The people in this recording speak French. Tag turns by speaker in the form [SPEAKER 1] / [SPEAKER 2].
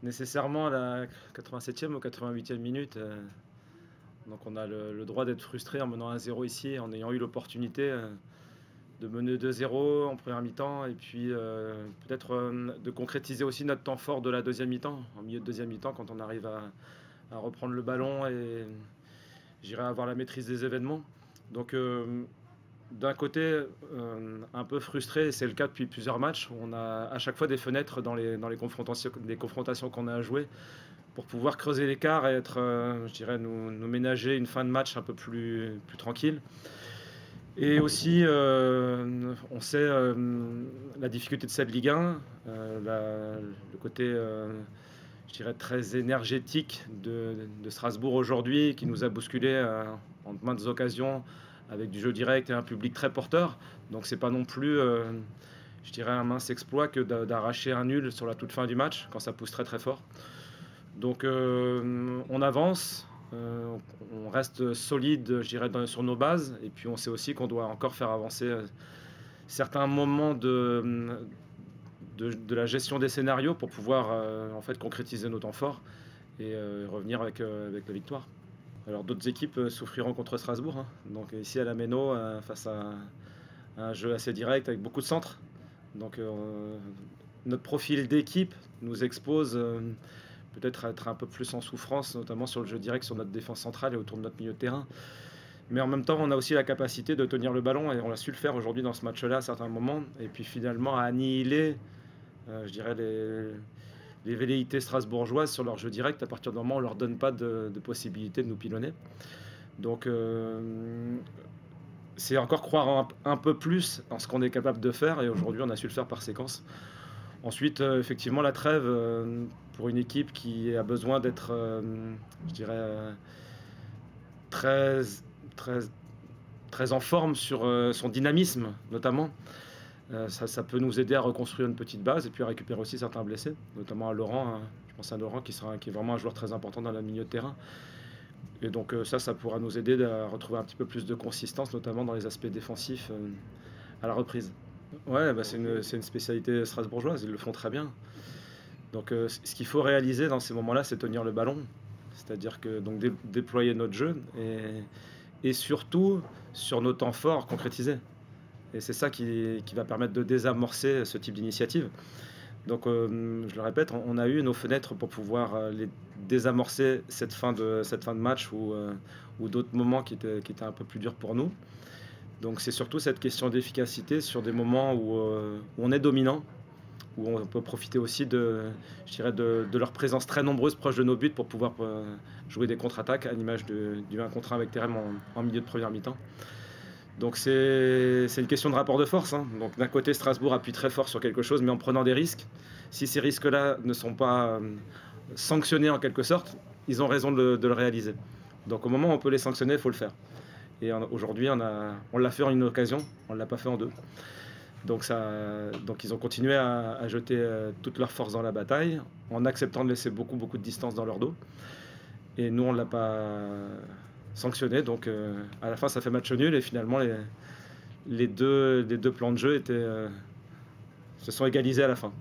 [SPEAKER 1] nécessairement à la 87e ou 88e minute. Donc on a le droit d'être frustré en menant 1-0 ici, en ayant eu l'opportunité de mener 2-0 en première mi-temps et puis peut-être de concrétiser aussi notre temps fort de la deuxième mi-temps, en milieu de deuxième mi-temps, quand on arrive à reprendre le ballon et j'irai avoir la maîtrise des événements. Donc d'un côté, un peu frustré, c'est le cas depuis plusieurs matchs. On a à chaque fois des fenêtres dans les confrontations qu'on a à jouer pour pouvoir creuser l'écart et être, je dirais, nous ménager une fin de match un peu plus tranquille. Et aussi, on sait la difficulté de cette Ligue 1, le côté, je dirais, très énergétique de Strasbourg aujourd'hui, qui nous a bousculé en maintes occasions avec du jeu direct et un public très porteur. Donc c'est pas non plus, je dirais, un mince exploit que d'arracher un nul sur la toute fin du match, quand ça pousse très très fort. Donc on avance, on reste solide, je dirais, sur nos bases. Et puis on sait aussi qu'on doit encore faire avancer certains moments de la gestion des scénarios pour pouvoir en fait concrétiser nos temps forts et revenir avec la victoire. Alors d'autres équipes souffriront contre Strasbourg, hein. Donc ici à la Méno, face à un jeu assez direct avec beaucoup de centres. Donc notre profil d'équipe nous expose peut-être à être un peu plus en souffrance, notamment sur le jeu direct, sur notre défense centrale et autour de notre milieu de terrain. Mais en même temps, on a aussi la capacité de tenir le ballon et on a su le faire aujourd'hui dans ce match-là à certains moments. Et puis finalement à annihiler, je dirais, les velléités strasbourgeoises sur leur jeu direct à partir du moment où on ne leur donne pas de possibilité de nous pilonner. Donc c'est encore croire un peu plus en ce qu'on est capable de faire et aujourd'hui on a su le faire par séquence. Ensuite, effectivement, la trêve, pour une équipe qui a besoin d'être, je dirais, très, très, très en forme sur son dynamisme, notamment, ça peut nous aider à reconstruire une petite base et puis à récupérer aussi certains blessés, notamment à Laurent, hein. Je pense à Laurent qui est vraiment un joueur très important dans le milieu de terrain. Et donc ça pourra nous aider à retrouver un petit peu plus de consistance, notamment dans les aspects défensifs à la reprise. Ouais, bah, c'est une spécialité strasbourgeoise, ils le font très bien. Donc ce qu'il faut réaliser dans ces moments-là, c'est tenir le ballon. C'est-à-dire que donc déployer notre jeu et surtout, sur nos temps forts, concrétiser. Et c'est ça qui va permettre de désamorcer ce type d'initiative. Donc je le répète, on a eu nos fenêtres pour pouvoir les désamorcer cette fin de match ou d'autres moments qui étaient un peu plus durs pour nous. Donc c'est surtout cette question d'efficacité sur des moments où on est dominant, où on peut profiter aussi je dirais de leur présence très nombreuse proche de nos buts pour pouvoir jouer des contre-attaques à l'image du 1 contre 1 avec Terem en milieu de première mi-temps. Donc c'est une question de rapport de force, hein. Donc d'un côté, Strasbourg appuie très fort sur quelque chose, mais en prenant des risques. Si ces risques-là ne sont pas sanctionnés en quelque sorte, ils ont raison de le réaliser. Donc au moment où on peut les sanctionner, il faut le faire. Et aujourd'hui, on l'a fait en une occasion, on ne l'a pas fait en deux. Donc ils ont continué à jeter toute leur force dans la bataille, en acceptant de laisser beaucoup de distance dans leur dos. Et nous, on ne l'a pas sanctionné. Donc à la fin, ça fait match nul. Et finalement, les deux plans de jeu se sont égalisés à la fin.